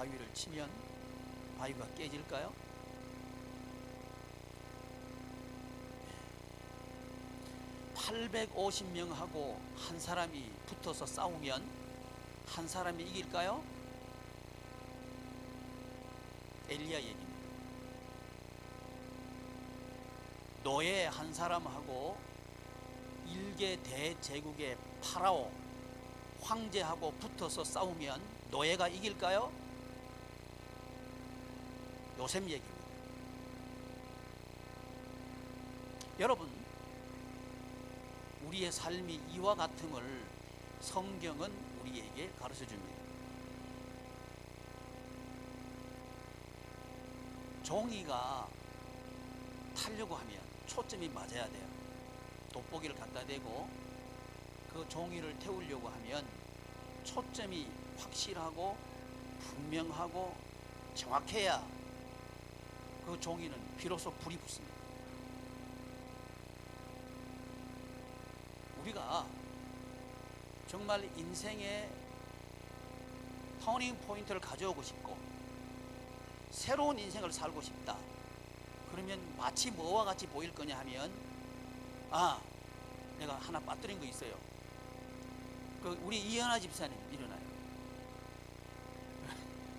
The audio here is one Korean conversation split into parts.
바위를 치면 바위가 깨질까요? 850명하고 한 사람이 붙어서 싸우면 한 사람이 이길까요? 엘리야 얘기입니다. 노예 한 사람하고 일개 대제국의 파라오 황제하고 붙어서 싸우면 노예가 이길까요? 요셉 얘기입니다. 여러분, 우리의 삶이 이와 같음을 성경은 우리에게 가르쳐 줍니다. 종이가 타려고 하면 초점이 맞아야 돼요. 돋보기를 갖다 대고 그 종이를 태우려고 하면 초점이 확실하고 분명하고 정확해야 그 종이는 비로소 불이 붙습니다. 우리가 정말 인생의 터닝 포인트를 가져오고 싶고 새로운 인생을 살고 싶다. 그러면 마치 뭐와 같이 보일 거냐 하면, 내가 하나 빠뜨린 거 있어요. 우리 이현아 집사님 일어나요.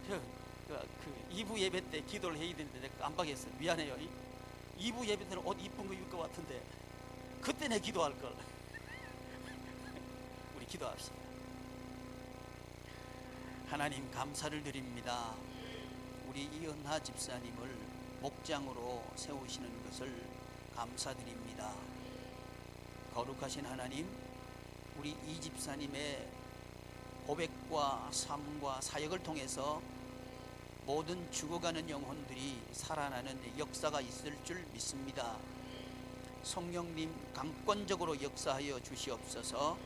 그 2부 예배 때 기도를 해야 되는데 내가 깜빡했어요. 미안해요. 2부 예배 때는 옷 이쁜 거 입을 것 같은데 그때 내 기도할 걸. 우리 기도합시다. 하나님 감사를 드립니다. 우리 이은하 집사님을 목장으로 세우시는 것을 감사드립니다. 거룩하신 하나님, 우리 이 집사님의 고백과 삶과 사역을 통해서 모든 죽어가는 영혼들이 살아나는 역사가 있을 줄 믿습니다. 성령님 강권적으로 역사하여 주시옵소서.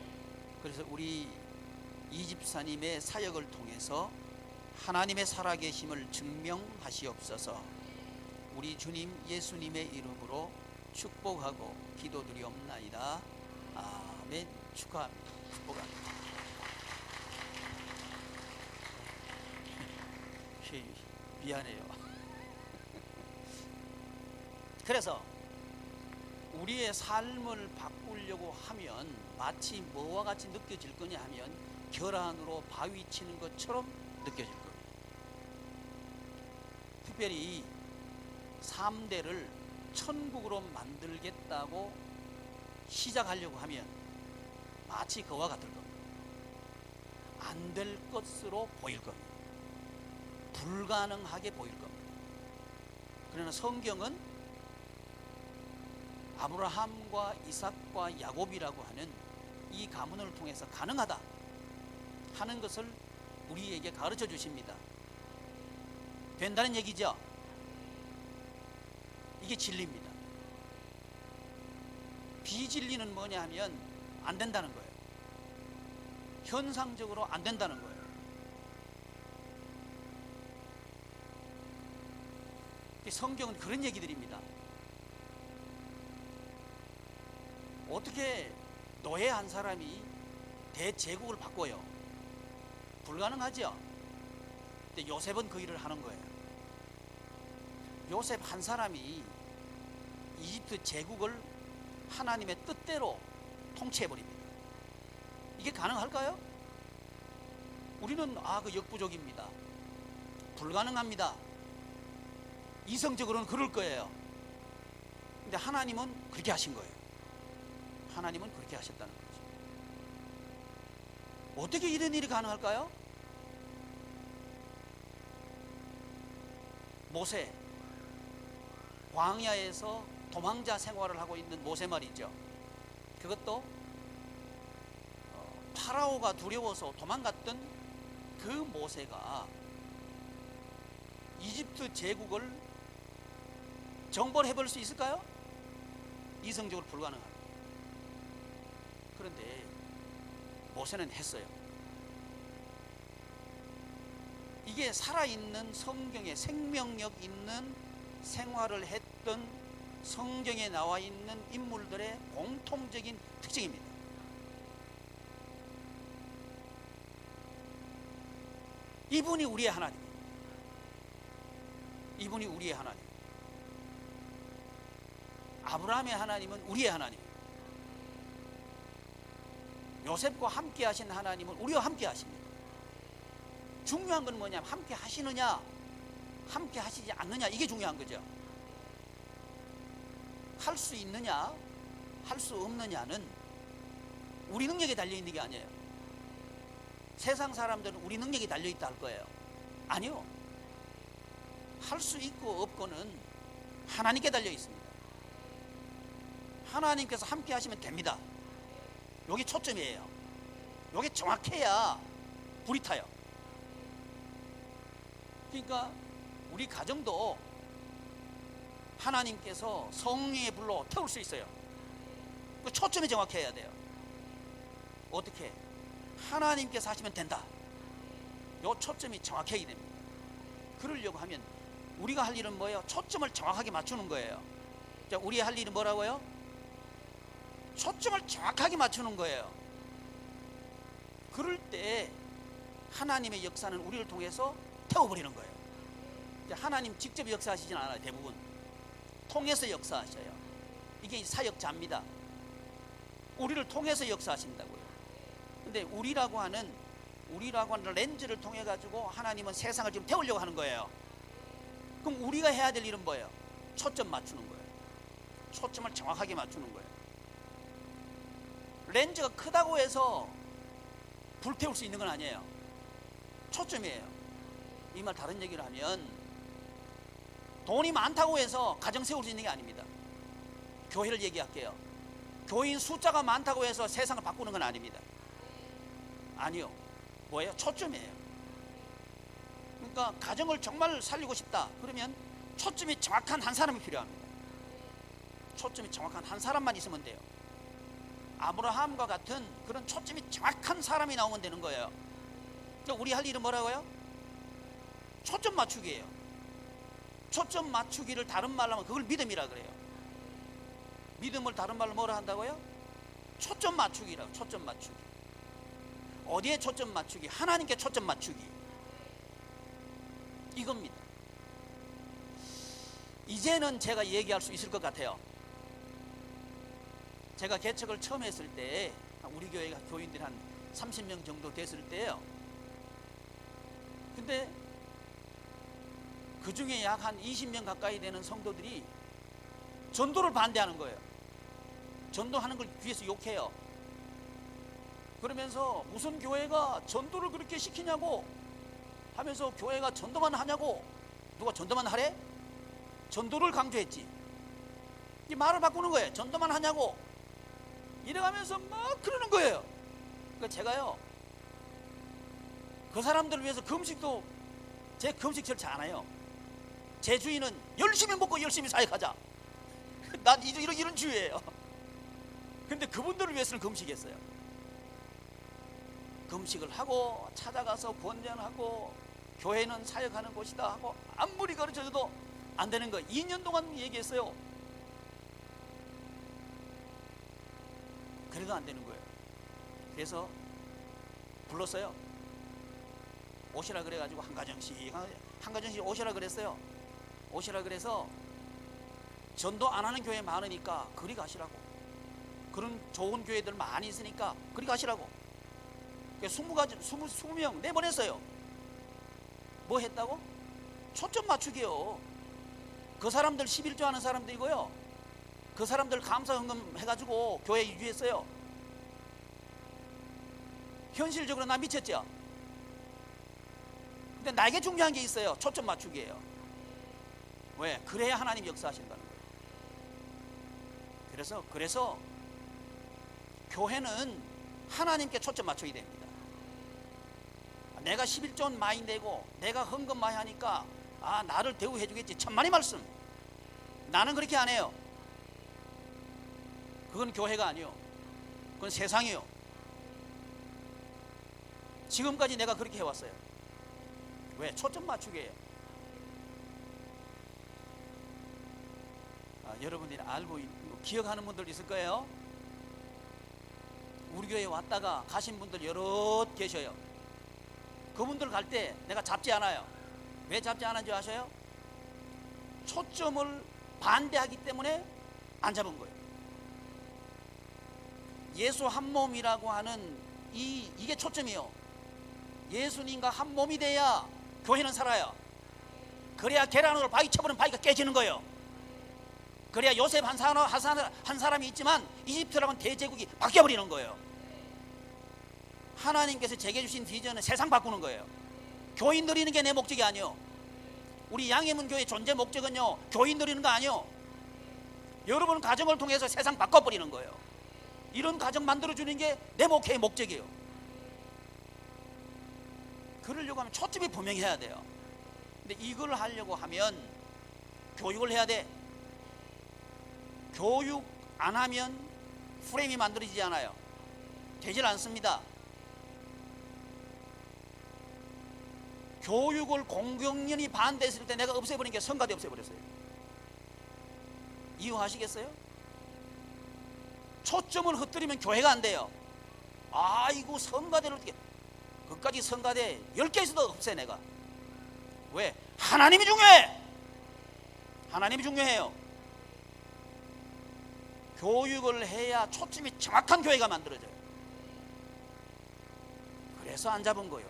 그래서 우리 이 집사님의 사역을 통해서 하나님의 살아계심을 증명하시옵소서. 우리 주님 예수님의 이름으로 축복하고 기도드리옵나이다. 아멘. 축하합니다. 축복합니다. 미안해요. 그래서 우리의 삶을 바꾸려고 하면 마치 뭐와 같이 느껴질 거냐 하면 결안으로 바위 치는 것처럼 느껴질 겁니다. 특별히 3대를 천국으로 만들겠다고 시작하려고 하면 마치 그와 같을 겁니다. 안 될 것으로 보일 겁니다. 불가능하게 보일 겁니다. 그러나 성경은 아브라함과 이삭과 야곱이라고 하는 이 가문을 통해서 가능하다 하는 것을 우리에게 가르쳐 주십니다. 된다는 얘기죠. 이게 진리입니다. 비진리는 뭐냐 하면 안 된다는 거예요. 현상적으로 안 된다는 거예요. 성경은 그런 얘기들입니다. 어떻게 노예 한 사람이 대제국을 바꿔요? 불가능하죠. 근데 요셉은 그 일을 하는 거예요. 요셉 한 사람이 이집트 제국을 하나님의 뜻대로 통치해버립니다. 이게 가능할까요? 우리는 그 역부족입니다. 불가능합니다. 이성적으로는 그럴 거예요. 근데 하나님은 그렇게 하신 거예요. 하나님은 그렇게 하셨다는 거죠. 어떻게 이런 일이 가능할까요? 모세, 광야에서 도망자 생활을 하고 있는 모세 말이죠. 그것도 파라오가 두려워서 도망갔던 그 모세가 이집트 제국을 정벌해 볼 수 있을까요? 이성적으로 불가능합니다. 그런데 모세는 했어요. 이게 살아있는 성경에 생명력 있는 생활을 했던 성경에 나와 있는 인물들의 공통적인 특징입니다. 이분이 우리의 하나님. 이분이 우리의 하나님. 아브라함의 하나님은 우리의 하나님. 요셉과 함께 하신 하나님은 우리와 함께 하십니다. 중요한 건 뭐냐면 함께 하시느냐 함께 하시지 않느냐, 이게 중요한 거죠. 할 수 있느냐 할 수 없느냐는 우리 능력에 달려있는 게 아니에요. 세상 사람들은 우리 능력이 달려있다 할 거예요. 아니요. 할 수 있고 없고는 하나님께 달려있습니다. 하나님께서 함께 하시면 됩니다. 여기 초점이에요. 여기 정확해야 불이 타요. 그러니까 우리 가정도 하나님께서 성령의 불로 태울 수 있어요. 그 초점이 정확해야 돼요. 어떻게? 하나님께서 하시면 된다. 요 초점이 정확해야 됩니다. 그러려고 하면 우리가 할 일은 뭐예요? 초점을 정확하게 맞추는 거예요. 자, 우리 할 일은 뭐라고요? 초점을 정확하게 맞추는 거예요. 그럴 때 하나님의 역사는 우리를 통해서 태워버리는 거예요. 하나님 직접 역사하시진 않아요. 대부분 통해서 역사하셔요. 이게 사역자입니다. 우리를 통해서 역사하신다고요. 근데 우리라고 하는 렌즈를 통해 가지고 하나님은 세상을 지금 태우려고 하는 거예요. 그럼 우리가 해야 될 일은 뭐예요? 초점 맞추는 거예요. 초점을 정확하게 맞추는 거예요. 렌즈가 크다고 해서 불태울 수 있는 건 아니에요. 초점이에요. 이 말 다른 얘기를 하면 돈이 많다고 해서 가정 세울 수 있는 게 아닙니다. 교회를 얘기할게요. 교인 숫자가 많다고 해서 세상을 바꾸는 건 아닙니다. 아니요. 뭐예요? 초점이에요. 그러니까 가정을 정말 살리고 싶다 그러면 초점이 정확한 한 사람이 필요합니다. 초점이 정확한 한 사람만 있으면 돼요. 아브라함과 같은 그런 초점이 정확한 사람이 나오면 되는 거예요. 그러니까 우리 할 일은 뭐라고요? 초점 맞추기예요. 초점 맞추기를 다른 말로 하면 그걸 믿음이라 그래요. 믿음을 다른 말로 뭐라 한다고요? 초점 맞추기라고. 초점 맞추기. 어디에 초점 맞추기? 하나님께 초점 맞추기. 이겁니다. 이제는 제가 얘기할 수 있을 것 같아요. 제가 개척을 처음 했을 때 우리 교회가 교인들이 한 30명 정도 됐을 때요. 근데 그 중에 약 한 20명 가까이 되는 성도들이 전도를 반대하는 거예요. 전도하는 걸 뒤에서 욕해요. 그러면서 무슨 교회가 전도를 그렇게 시키냐고 하면서 교회가 전도만 하냐고. 누가 전도만 하래? 전도를 강조했지. 이 말을 바꾸는 거예요. 전도만 하냐고 이래가면서 막 그러는 거예요. 그러니까 제가요 그 사람들을 위해서 금식도 제 금식 절차 안 해요. 제 주의는 열심히 먹고 열심히 사역하자. 난 이런 주의예요. 근데 그분들을 위해서는 금식했어요. 금식을 하고 찾아가서 권면하고 교회는 사역하는 곳이다 하고 아무리 가르쳐줘도 안 되는 거 2년 동안 얘기했어요. 그래도 안 되는 거예요. 그래서 불렀어요. 오시라 그래가지고 한 가정씩 오시라 그랬어요. 오시라 그래서 전도 안 하는 교회 많으니까 그리 가시라고. 그런 좋은 교회들 많이 있으니까 그리 가시라고. 20명 내보냈어요. 뭐 했다고? 초점 맞추기요. 그 사람들 11조 하는 사람들이고요. 그 사람들 감사헌금 해가지고 교회 유지했어요. 현실적으로 나 미쳤죠? 근데 나에게 중요한 게 있어요. 초점 맞추기예요. 왜? 그래야 하나님 역사하신다는 거예요. 그래서 교회는 하나님께 초점 맞춰야 됩니다. 내가 11조 많이 내고 내가 헌금 많이 하니까 나를 대우해 주겠지. 천만의 말씀. 나는 그렇게 안 해요. 그건 교회가 아니요. 그건 세상이요. 지금까지 내가 그렇게 해왔어요. 왜? 초점 맞추기예요. 여러분들이 알고 기억하는 분들 있을 거예요. 우리 교회에 왔다가 가신 분들 여러 계셔요. 그분들 갈 때 내가 잡지 않아요. 왜 잡지 않은지 아셔요? 초점을 반대하기 때문에 안 잡은 거예요. 예수 한 몸이라고 하는 이게 초점이요. 예수님과 한 몸이 돼야 교회는 살아요. 그래야 계란으로 바위 쳐버리면 바위가 깨지는 거예요. 그래야 요셉 한 사람이 있지만 이집트라고는 대제국이 바뀌어버리는 거예요. 하나님께서 제게 주신 비전은 세상 바꾸는 거예요. 교인 늘리는 게 내 목적이 아니요. 우리 양해문 교회 존재 목적은요, 교인 늘리는 거 아니요. 여러분 가정을 통해서 세상 바꿔버리는 거예요. 이런 가정 만들어주는 게 내 목회의 목적이에요. 그러려고 하면 초점이 분명히 해야 돼요. 근데 이걸 하려고 하면 교육을 해야 돼. 교육 안 하면 프레임이 만들어지지 않아요. 되질 않습니다. 교육을 공경련이 반대했을 때 내가 없애버린 게 성가대 없애버렸어요. 이해하시겠어요? 초점을 흩뜨리면 교회가 안 돼요. 아이고 성가대를 어떻게, 그까지 성가대 10개 있어도 없애 내가. 왜? 하나님이 중요해. 하나님이 중요해요. 교육을 해야 초점이 정확한 교회가 만들어져요. 그래서 안 잡은 거예요.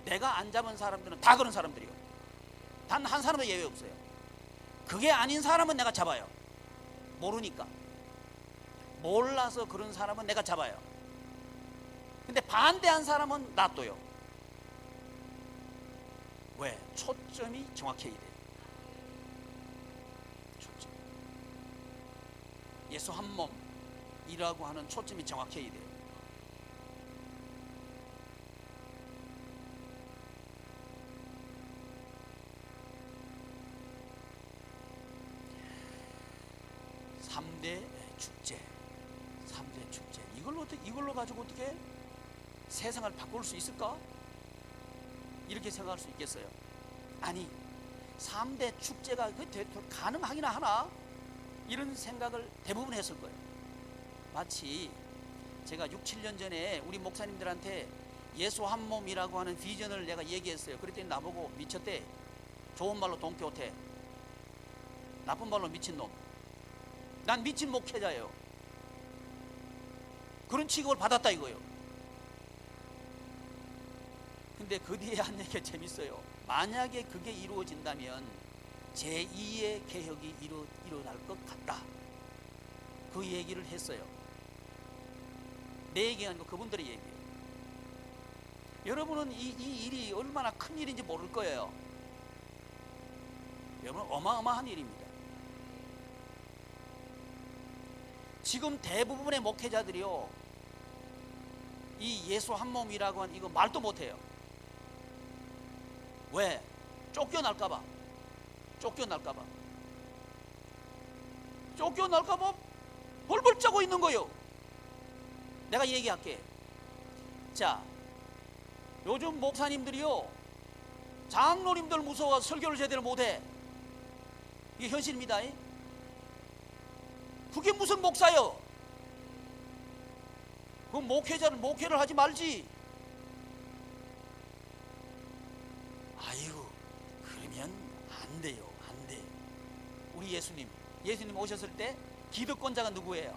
내가 안 잡은 사람들은 다 그런 사람들이요. 단 한 사람도 예외 없어요. 그게 아닌 사람은 내가 잡아요. 모르니까. 몰라서 그런 사람은 내가 잡아요. 근데 반대한 사람은 놔둬요. 왜? 초점이 정확해야 돼요. 초점. 예수 한 몸이라고 하는 초점이 정확해야 돼요. 삼대 축제. 이걸로 가지고 어떻게 세상을 바꿀 수 있을까? 이렇게 생각할 수 있겠어요? 아니, 3대 축제가 가능하기나 하나? 이런 생각을 대부분 했을 거예요. 마치 제가 6, 7년 전에 우리 목사님들한테 예수 한 몸이라고 하는 비전을 내가 얘기했어요. 그랬더니 나보고 미쳤대. 좋은 말로 돈키호테, 나쁜 말로 미친놈. 난 미친 목회자예요. 그런 취급을 받았다 이거예요. 근데 그 뒤에 한 얘기가 재밌어요. 만약에 그게 이루어진다면 제2의 개혁이 일어날 것 같다. 그 얘기를 했어요. 내 얘기가 아니고 그분들의 얘기예요. 여러분은 이 일이 얼마나 큰 일인지 모를 거예요. 여러분, 어마어마한 일입니다. 지금 대부분의 목회자들이요, 이 예수 한 몸이라고 하는 이거 말도 못해요. 왜? 쫓겨날까봐. 벌벌 짜고 있는 거예요. 내가 얘기할게. 자, 요즘 목사님들이요, 장로님들 무서워 설교를 제대로 못해. 이게 현실입니다. 그게 무슨 목사요? 그 목회자는 목회를 하지 말지. 아이고, 그러면 안 돼요. 안 돼. 우리 예수님 오셨을 때 기득권자가 누구예요?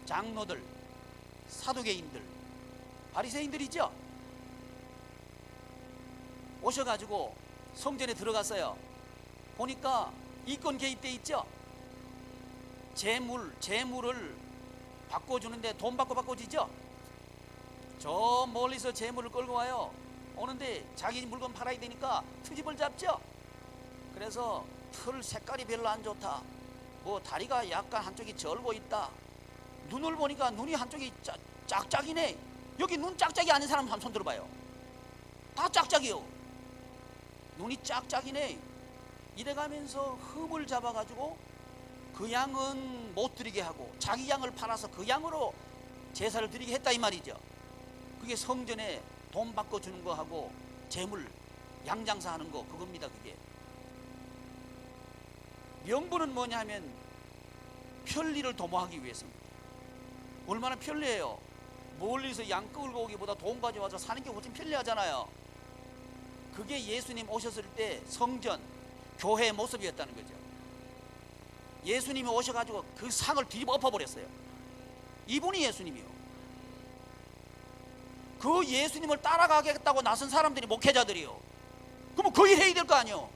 장로들, 사두개인들, 바리새인들이죠. 오셔가지고 성전에 들어갔어요. 보니까 이권 개입돼 있죠. 재물을 바꿔주는데 돈 받고 바꿔주죠. 저 멀리서 재물을 끌고 와요. 오는데 자기 물건 팔아야 되니까 트집을 잡죠. 그래서 털 색깔이 별로 안 좋다, 뭐 다리가 약간 한쪽이 절고 있다, 눈을 보니까 눈이 한쪽이 짝짝이네. 여기 눈 짝짝이 아닌 사람 한번 손 들어봐요. 다 짝짝이요. 눈이 짝짝이네. 이래가면서 흠을 잡아가지고 그 양은 못 드리게 하고 자기 양을 팔아서 그 양으로 제사를 드리게 했다 이 말이죠. 그게 성전에 돈 바꿔주는 거하고 재물 양장사하는 거, 그겁니다. 그게 명분은 뭐냐면 편리를 도모하기 위해서입니다. 얼마나 편리해요. 멀리서 양 끌고 오기보다 돈 가져와서 사는 게 훨씬 편리하잖아요. 그게 예수님 오셨을 때 성전, 교회의 모습이었다는 거죠. 예수님이 오셔가지고 그 상을 뒤집어 엎어버렸어요. 이분이 예수님이요. 그 예수님을 따라가겠다고 나선 사람들이 목회자들이요. 그러면 그 일 해야 될 거 아니요.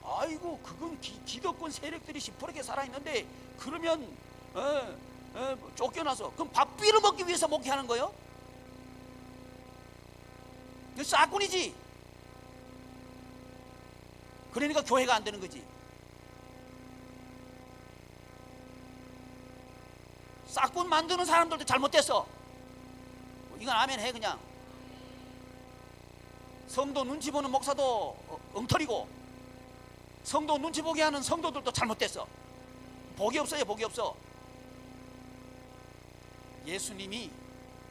아이고, 그건 기득권 세력들이 시퍼렇게 살아있는데 그러면 쫓겨나서 그럼 밥비를 먹기 위해서 목회하는 거예요? 이거 싹군이지. 그러니까 교회가 안 되는 거지. 싹군 만드는 사람들도 잘못됐어. 이건 아멘 해. 그냥 성도 눈치 보는 목사도 엉터리고 성도 눈치 보게 하는 성도들도 잘못됐어. 복이 없어요. 복이 없어. 예수님이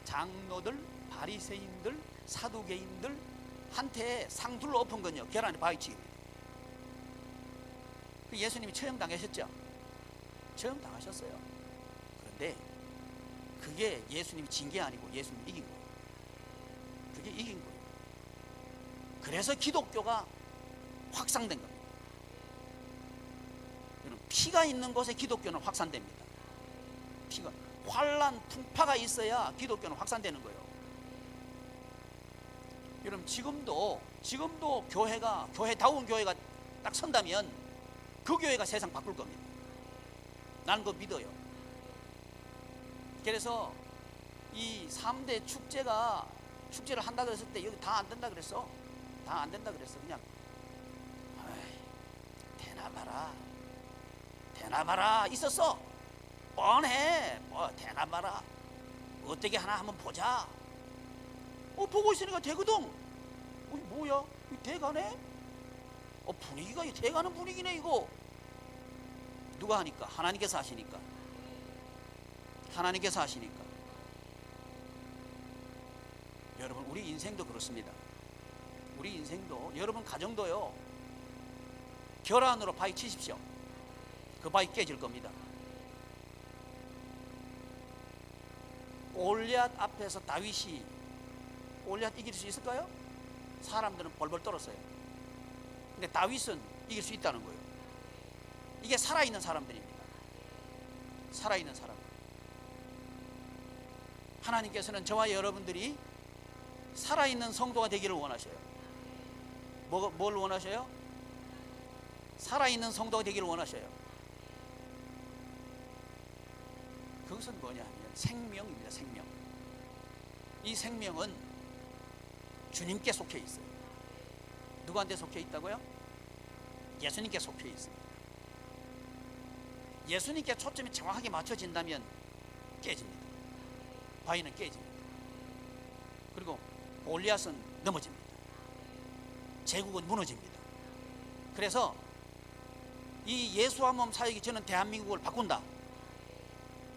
장로들, 바리새인들, 사두개인들 한테 상둘러 엎은 건요, 계란에 바위치기입니다. 예수님이 처형당하셨죠. 처형당하셨어요. 그런데 그게 예수님이 진 게 아니고 예수님이 이긴 거예요. 그게 이긴 거예요. 그래서 기독교가 확산된 겁니다. 피가 있는 곳에 기독교는 확산됩니다. 피가, 환란, 풍파가 있어야 기독교는 확산되는 거예요. 여러분, 지금도 교회다운 교회가 딱 선다면 그 교회가 세상 바꿀 겁니다. 나는 그거 믿어요. 그래서 이 3대 축제를 한다 그랬을 때 여기 다 안 된다 그랬어. 다 안 된다 그랬어. 그냥 대나마라 있었어. 뻔해. 뭐 대나마라 어떻게 하나 한번 보자. 보고 있으니까 되거든. 뭐야? 돼가네? 분위기가 돼가는 분위기네 이거. 누가 하니까? 하나님께서 하시니까. 하나님께서 하시니까. 여러분, 우리 인생도 그렇습니다. 우리 인생도, 여러분 가정도요, 결안으로 바위 치십시오. 그 바위 깨질 겁니다. 골리앗 앞에서 다윗이 골리앗 이길 수 있을까요? 사람들은 벌벌 떨었어요. 근데 다윗은 이길 수 있다는 거예요. 이게 살아있는 사람들입니다. 살아있는 사람. 하나님께서는 저와 여러분들이 살아있는 성도가 되기를 원하셔요. 뭘 원하셔요? 살아있는 성도가 되기를 원하셔요. 그것은 뭐냐 하면 생명입니다. 생명. 이 생명은 주님께 속해 있어요. 누구한테 속해 있다고요? 예수님께 속해 있습니다. 예수님께 초점이 정확하게 맞춰진다면 깨집니다. 바위는 깨집니다. 그리고 골리앗은 넘어집니다. 제국은 무너집니다. 그래서 이 예수 한 몸 사역이 저는 대한민국을 바꾼다.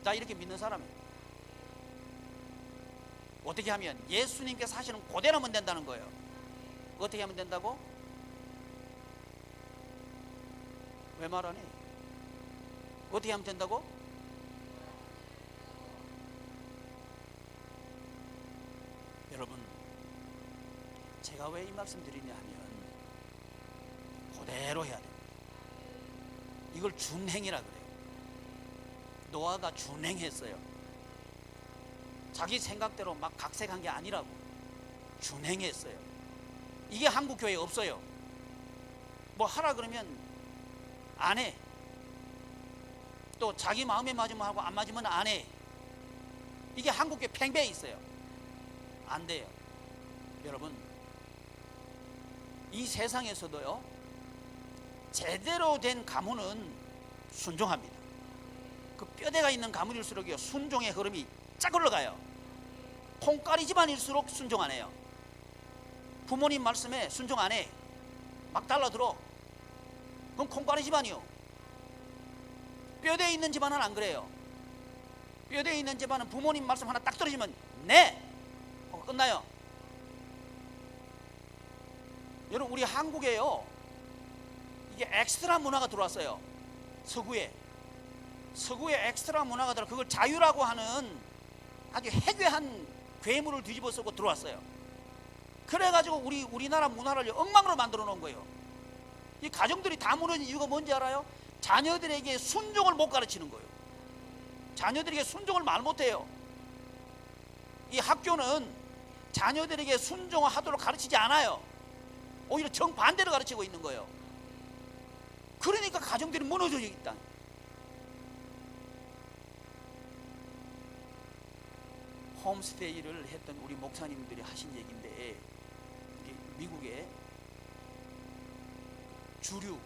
자, 이렇게 믿는 사람이에요. 어떻게 하면 예수님께서 하시는 그대로 하면 된다는 거예요. 어떻게 하면 된다고? 왜 말 안 해? 어떻게 하면 된다고? 여러분, 제가 왜 이 말씀 드리냐 하면 그대로 해야 됩니다. 이걸 준행이라 그래요. 노아가 준행했어요. 자기 생각대로 막 각색한 게 아니라고. 준행했어요. 이게 한국 교회에 없어요. 뭐 하라 그러면 안 해. 또 자기 마음에 맞으면 하고 안 맞으면 안 해. 이게 한국 교회 팽배해 있어요. 안 돼요. 여러분, 이 세상에서도요, 제대로 된 가문은 순종합니다. 그 뼈대가 있는 가문일수록요, 순종의 흐름이 쫙 올라가요. 콩가리 집안일수록 순종 안 해요. 부모님 말씀에 순종 안 해. 막 달라들어. 그럼 콩가리 집안이요. 뼈대에 있는 집안은 안 그래요. 뼈대에 있는 집안은 부모님 말씀 하나 딱 떨어지면 네! 하고 끝나요. 여러분, 우리 한국에요, 이게 엑스트라 문화가 들어왔어요. 서구에 엑스트라 문화가 들어, 그걸 자유라고 하는 아주 해괴한 괴물을 뒤집어 쓰고 들어왔어요. 그래가지고 우리나라 문화를 엉망으로 만들어 놓은 거예요. 이 가정들이 다 무너진 이유가 뭔지 알아요? 자녀들에게 순종을 못 가르치는 거예요. 자녀들에게 순종을 말 못해요. 이 학교는 자녀들에게 순종을 하도록 가르치지 않아요. 오히려 정반대로 가르치고 있는 거예요. 그러니까 가정들이 무너져 있다. 홈스테이를 했던 우리 목사님들이 하신 얘기인데, 미국의 주류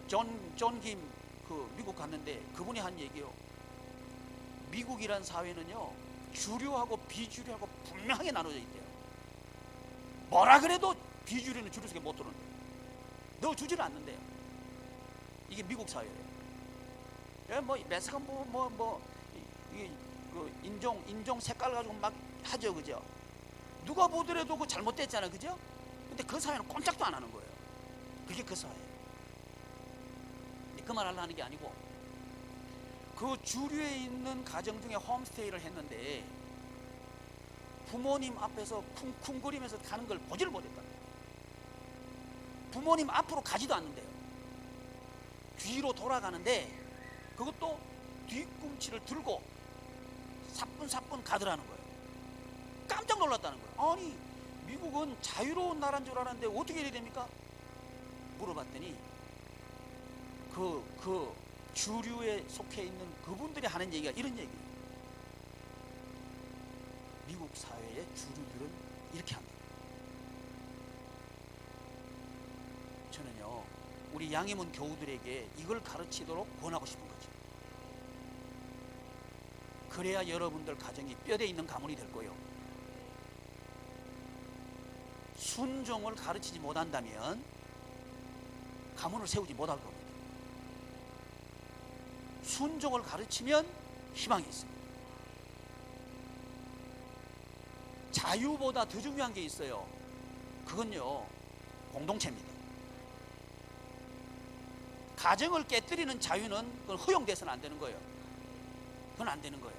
존 김 미국 갔는데 그분이 한 얘기요. 미국이란 사회는요, 주류하고 비주류하고 분명하게 나눠져 있대요. 뭐라 그래도 비주류는 주류 속에 못 들어온대요. 넣어주지를 않는데요. 이게 미국 사회예요. 뭐 매사가 이게 인종 색깔 가지고 막 하죠, 그죠? 누가 보더라도 그 잘못됐잖아, 그죠? 근데 그 사회는 꼼짝도 안 하는 거예요. 그게 그 사회예요. 그 말 하려는 게 아니고, 그 주류에 있는 가정 중에 홈스테이를 했는데 부모님 앞에서 쿵쿵거리면서 가는 걸 보지를 못했다. 부모님 앞으로 가지도 않는데요. 뒤로 돌아가는데 그것도 뒤꿈치를 들고 사뿐사뿐 가더라는 거예요. 깜짝 놀랐다는 거예요. 아니, 미국은 자유로운 나라인 줄 알았는데 어떻게 이래야 됩니까? 물어봤더니 그 주류에 속해 있는 그분들이 하는 얘기가 이런 얘기예요. 미국 사회의 주류들은 이렇게 합니다. 저는요, 우리 양희문 교우들에게 이걸 가르치도록 권하고 싶은 거죠. 그래야 여러분들 가정이 뼈대 있는 가문이 될 거예요. 순종을 가르치지 못한다면 가문을 세우지 못할 겁니다. 순종을 가르치면 희망이 있습니다. 자유보다 더 중요한 게 있어요. 그건요, 공동체입니다. 가정을 깨뜨리는 자유는 그건 허용돼서는 안 되는 거예요. 그건 안 되는 거예요.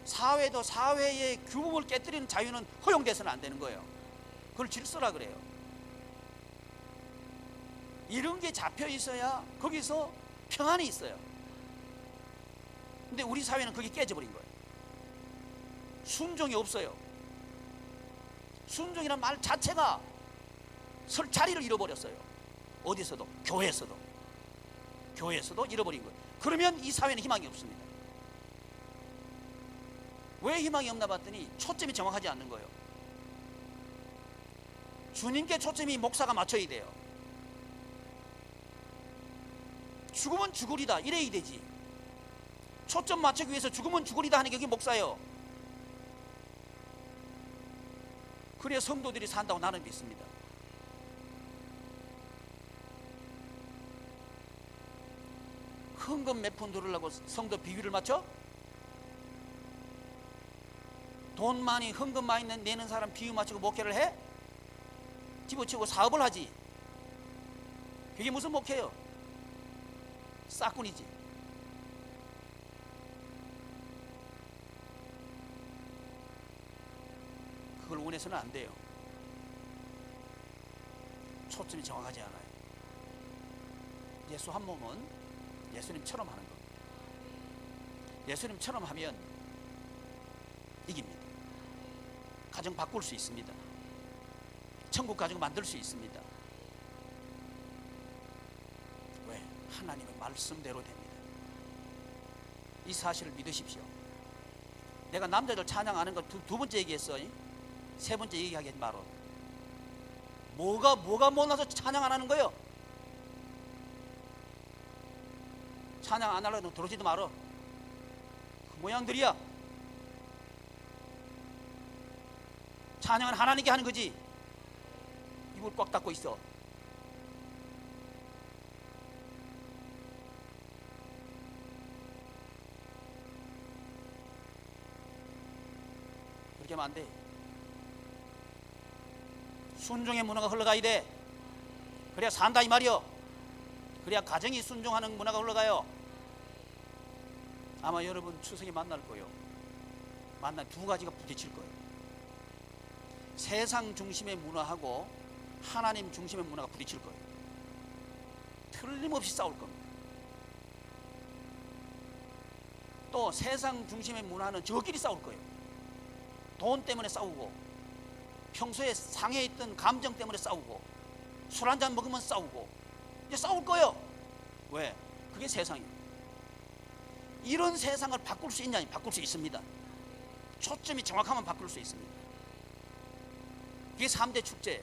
사회도 사회의 규범을 깨뜨리는 자유는 허용돼서는 안 되는 거예요. 그걸 질서라 그래요. 이런 게 잡혀 있어야 거기서 평안이 있어요. 근데 우리 사회는 그게 깨져버린 거예요. 순종이 없어요. 순종이란 말 자체가 설 자리를 잃어버렸어요. 어디서도, 교회에서도 잃어버린 거예요. 그러면 이 사회는 희망이 없습니다. 왜 희망이 없나 봤더니 초점이 정확하지 않는 거예요. 주님께 초점이 목사가 맞춰야 돼요. 죽으면 죽으리다 이래야 되지. 초점 맞추기 위해서 죽으면 죽으리다 하는 게 그게 목사예요. 그래야 성도들이 산다고 나는 믿습니다. 헌금 몇 푼 들으려고 성도 비위를 맞춰? 돈 많이 헌금 많이 내는 사람 비위 맞추고 목회를 해? 집어치우고 사업을 하지. 그게 무슨 목회예요? 싹군이지. 그걸 원해서는 안 돼요. 초점이 정확하지 않아요. 예수 한 몸은 예수님처럼 하는 겁니다. 예수님처럼 하면 이깁니다. 가정 바꿀 수 있습니다. 천국 가정 만들 수 있습니다. 왜? 하나님의 말씀대로 됩니다. 이 사실을 믿으십시오. 내가 남자들 찬양하는 거 두 번째 얘기했어. 세 번째 얘기하겠지 말어. 뭐가 못나서 찬양 안 하는 거예요? 찬양 안 하려고 들어오지도 말어. 그 모양들이야. 찬양은 하나님께 하는 거지. 입을 꽉 닫고 있어. 그렇게 하면 안 돼. 순종의 문화가 흘러가야 돼. 그래야 산다 이 말이요. 그래야 가정이 순종하는 문화가 흘러가요. 아마 여러분 추석에 만날 거예요. 만난 두 가지가 부딪힐 거예요. 세상 중심의 문화하고 하나님 중심의 문화가 부딪힐 거예요. 틀림없이 싸울 겁니다. 또 세상 중심의 문화는 저끼리 싸울 거예요. 돈 때문에 싸우고, 평소에 상해 있던 감정 때문에 싸우고, 술 한잔 먹으면 싸우고, 이제 싸울 거예요. 왜? 그게 세상이에요. 이런 세상을 바꿀 수 있냐? 바꿀 수 있습니다. 초점이 정확하면 바꿀 수 있습니다. 그게 3대 축제예요.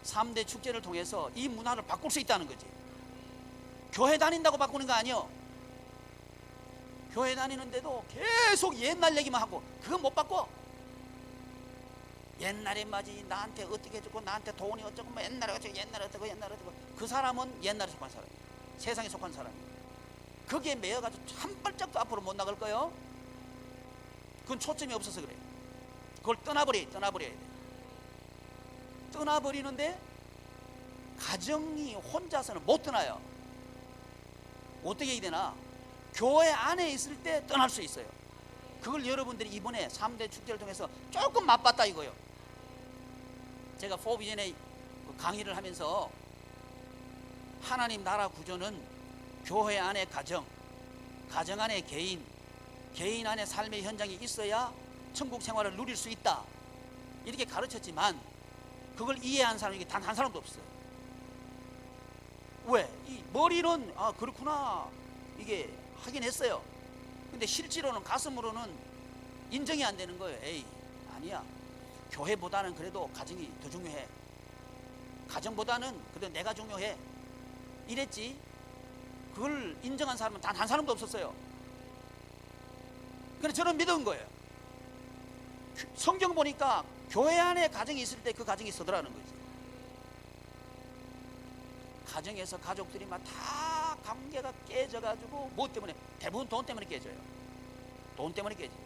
3대 축제를 통해서 이 문화를 바꿀 수 있다는 거지. 교회 다닌다고 바꾸는 거 아니에요. 교회 다니는데도 계속 옛날 얘기만 하고 그건 못 바꿔. 옛날에 맞이 나한테 어떻게 해주고 나한테 돈이 어쩌고 뭐 옛날에 어쩌고 옛날에 어쩌고 옛날에 어쩌고, 그 사람은 옛날에 속한 사람이에요. 세상에 속한 사람이에요. 거기에 매여가지고 한 발짝도 앞으로 못 나갈 거예요. 그건 초점이 없어서 그래요. 그걸 떠나버려야 돼. 떠나버리는데 가정이 혼자서는 못 떠나요. 어떻게 해야 되나? 교회 안에 있을 때 떠날 수 있어요. 그걸 여러분들이 이번에 3대 축제를 통해서 조금 맛봤다 이거요. 제가 포비전에 강의를 하면서 하나님 나라 구조는 교회 안에 가정, 가정 안에 개인, 개인 안에 삶의 현장이 있어야 천국 생활을 누릴 수 있다, 이렇게 가르쳤지만 그걸 이해한 사람이 단 한 사람도 없어요. 왜? 이 머리는 아 그렇구나 이게 하긴 했어요. 근데 실제로는 가슴으로는 인정이 안 되는 거예요. 에이 아니야, 교회보다는 그래도 가정이 더 중요해, 가정보다는 그래도 내가 중요해, 이랬지. 그걸 인정한 사람은 단 한 사람도 없었어요. 그래서 저는 믿은 거예요. 성경 보니까 교회 안에 가정이 있을 때 그 가정이 서더라는 거지. 가정에서 가족들이 막 다 관계가 깨져가지고 뭐 때문에? 대부분 돈 때문에 깨져요. 돈 때문에 깨져요.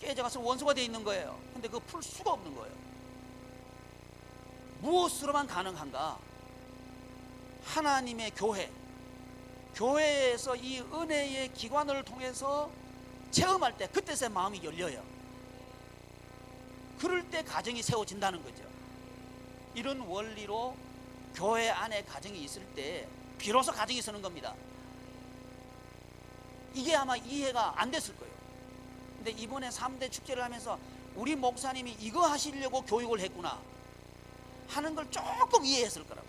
깨져가서 원수가 돼 있는 거예요. 근데 그거 풀 수가 없는 거예요. 무엇으로만 가능한가? 하나님의 교회, 교회에서 이 은혜의 기관을 통해서 체험할 때 그때 제 마음이 열려요. 그럴 때 가정이 세워진다는 거죠. 이런 원리로 교회 안에 가정이 있을 때 비로소 가정이 서는 겁니다. 이게 아마 이해가 안 됐을 거예요. 근데 이번에 3대 축제를 하면서 우리 목사님이 이거 하시려고 교육을 했구나 하는 걸 조금 이해했을 거라고.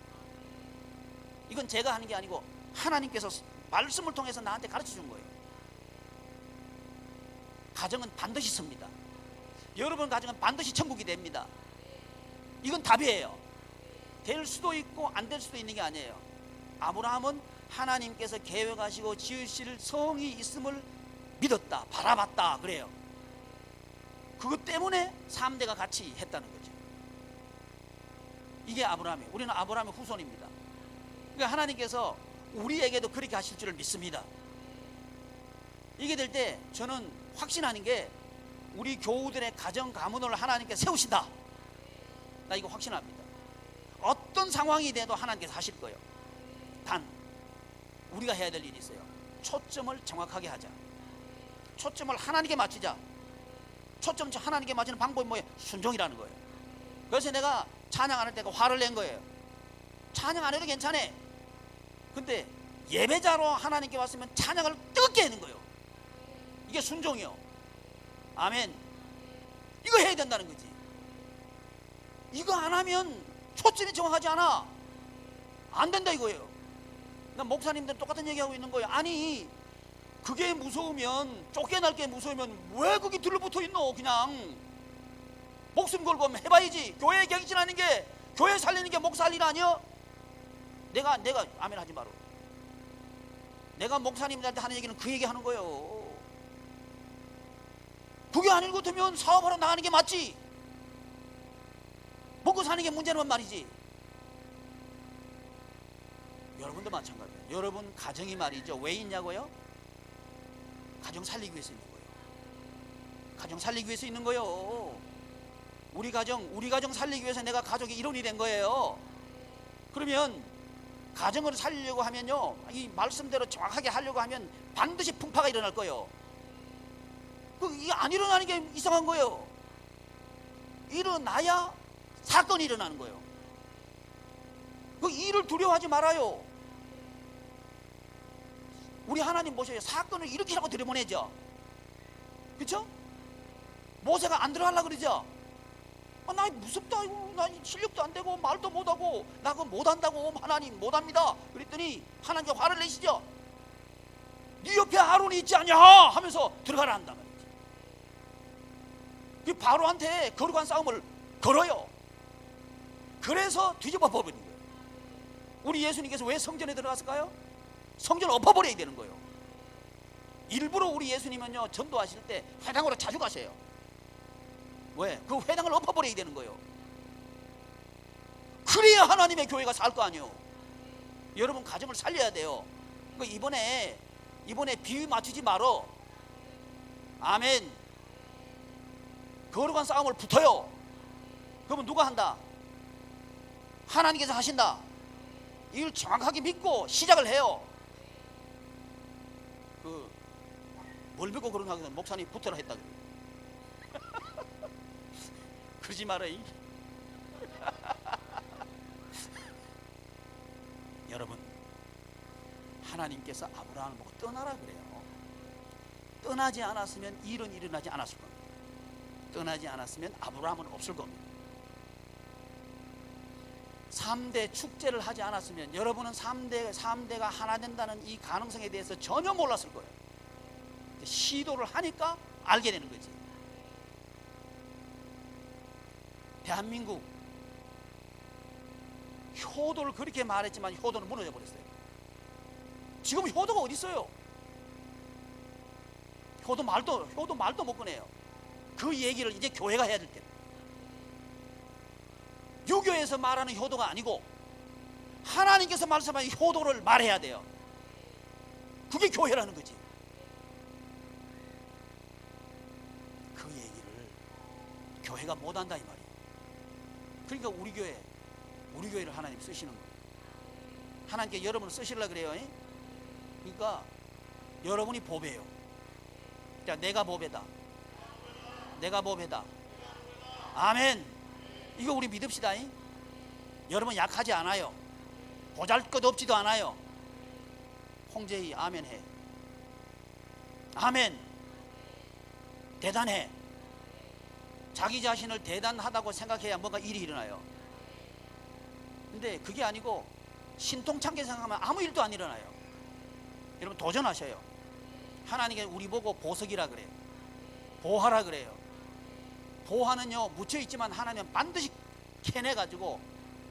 이건 제가 하는 게 아니고 하나님께서 말씀을 통해서 나한테 가르쳐 준 거예요. 가정은 반드시 섭니다. 여러분 가정은 반드시 천국이 됩니다. 이건 답이에요. 될 수도 있고 안 될 수도 있는 게 아니에요. 아브라함은 하나님께서 계획하시고 지으실 성이 있음을 믿었다, 바라봤다 그래요. 그것 때문에 3대가 같이 했다는 거죠. 이게 아브라함이에요. 우리는 아브라함의 후손입니다. 그러니까 하나님께서 우리에게도 그렇게 하실 줄을 믿습니다. 이게 될 때 저는 확신하는 게 우리 교우들의 가정 가문을 하나님께 세우신다, 나 이거 확신합니다. 어떤 상황이 돼도 하나님께서 하실 거예요. 단 우리가 해야 될 일이 있어요. 초점을 정확하게 하자. 초점을 하나님께 맞추자. 초점 하나님께 맞추는 방법이 뭐예요? 순종이라는 거예요. 그래서 내가 찬양 안 할 때가 화를 낸 거예요. 찬양 안 해도 괜찮아. 근데 예배자로 하나님께 왔으면 찬양을 뜨겁게 하는 거예요. 이게 순종이요. 아멘. 이거 해야 된다는 거지. 이거 안 하면 초점이 정확하지 않아. 안 된다 이거예요. 난 목사님들 똑같은 얘기하고 있는 거예요. 아니 그게 무서우면, 쫓겨날 게 무서우면 왜 거기 들러붙어 있노? 그냥 목숨 걸고 해봐야지. 교회 갱신하는 게, 교회 살리는 게 목사 할 일 아니야? 내가 아멘 하지 마라. 내가 목사님들한테 하는 얘기는 그 얘기 하는 거예요. 그게 아닌 것 같으면 사업하러 나가는 게 맞지. 먹고 사는 게 문제는 말이지. 여러분도 마찬가지예요. 여러분 가정이 말이죠. 왜 있냐고요? 가정 살리기 위해서 있는 거예요. 가정 살리기 위해서 있는 거예요. 우리 가정 살리기 위해서 내가 가족의 일원이 된 거예요. 그러면 가정을 살리려고 하면요, 이 말씀대로 정확하게 하려고 하면 반드시 풍파가 일어날 거예요. 이게 안 일어나는 게 이상한 거예요. 일어나야 사건이 일어나는 거예요. 그 일을 두려워하지 말아요. 우리 하나님 보셔요. 사건을 일으키라고 들여보내죠. 그렇죠? 모세가 안 들어가려고 그러죠. 나 무섭다. 나 실력도 안 되고 말도 못하고 나 그거 못한다고. 하나님 못합니다. 그랬더니 하나님께 화를 내시죠. 네 옆에 아론이 있지 않냐 하면서 들어가라 한단 말이지. 그 바로한테 거룩한 싸움을 걸어요. 그래서 뒤집어 버리는 거예요. 우리 예수님께서 왜 성전에 들어갔을까요? 성전을 엎어버려야 되는 거예요. 일부러 우리 예수님은요, 전도하실 때 회당으로 자주 가세요. 왜? 그 회당을 엎어버려야 되는 거예요. 그래야 하나님의 교회가 살 거 아니에요. 여러분 가정을 살려야 돼요. 이번에 비유 맞추지 말어. 아멘. 거룩한 싸움을 붙어요. 그러면 누가 한다? 하나님께서 하신다. 이걸 정확하게 믿고 시작을 해요. 뭘 믿고 그런가 하면 목사님 붙어라 했다. 그러지 말아. 여러분, 하나님께서 아브라함을 보고 떠나라 그래요. 떠나지 않았으면 일은 일어나지 않았을 겁니다. 떠나지 않았으면 아브라함은 없을 겁니다. 3대 축제를 하지 않았으면 여러분은 3대가 하나 된다는 이 가능성에 대해서 전혀 몰랐을 거예요. 시도를 하니까 알게 되는 거지. 대한민국 효도를 그렇게 말했지만 효도는 무너져 버렸어요. 지금 효도가 어디 있어요? 효도 말도 못 꺼내요. 그 얘기를 이제 교회가 해야 될 때. 유교에서 말하는 효도가 아니고 하나님께서 말씀하신 효도를 말해야 돼요. 그게 교회라는 거지. 그 얘기를 교회가 못한다 이 말이에요. 그러니까 우리 교회를 하나님 쓰시는 거예요. 하나님께 여러분을 쓰시려고 그래요. 그러니까 여러분이 보배예요. 자, 내가 보배다. 내가 보배다. 아멘. 이거 우리 믿읍시다. 여러분 약하지 않아요. 보잘것없지도 않아요. 홍재희 아멘 해. 아멘. 대단해. 자기 자신을 대단하다고 생각해야 뭔가 일이 일어나요. 근데 그게 아니고 신통찮게 생각하면 아무 일도 안 일어나요. 여러분 도전하셔요. 하나님께 우리 보고 보석이라 그래요. 보하라 그래요. 보화는요 묻혀있지만 하나님은 반드시 캐내가지고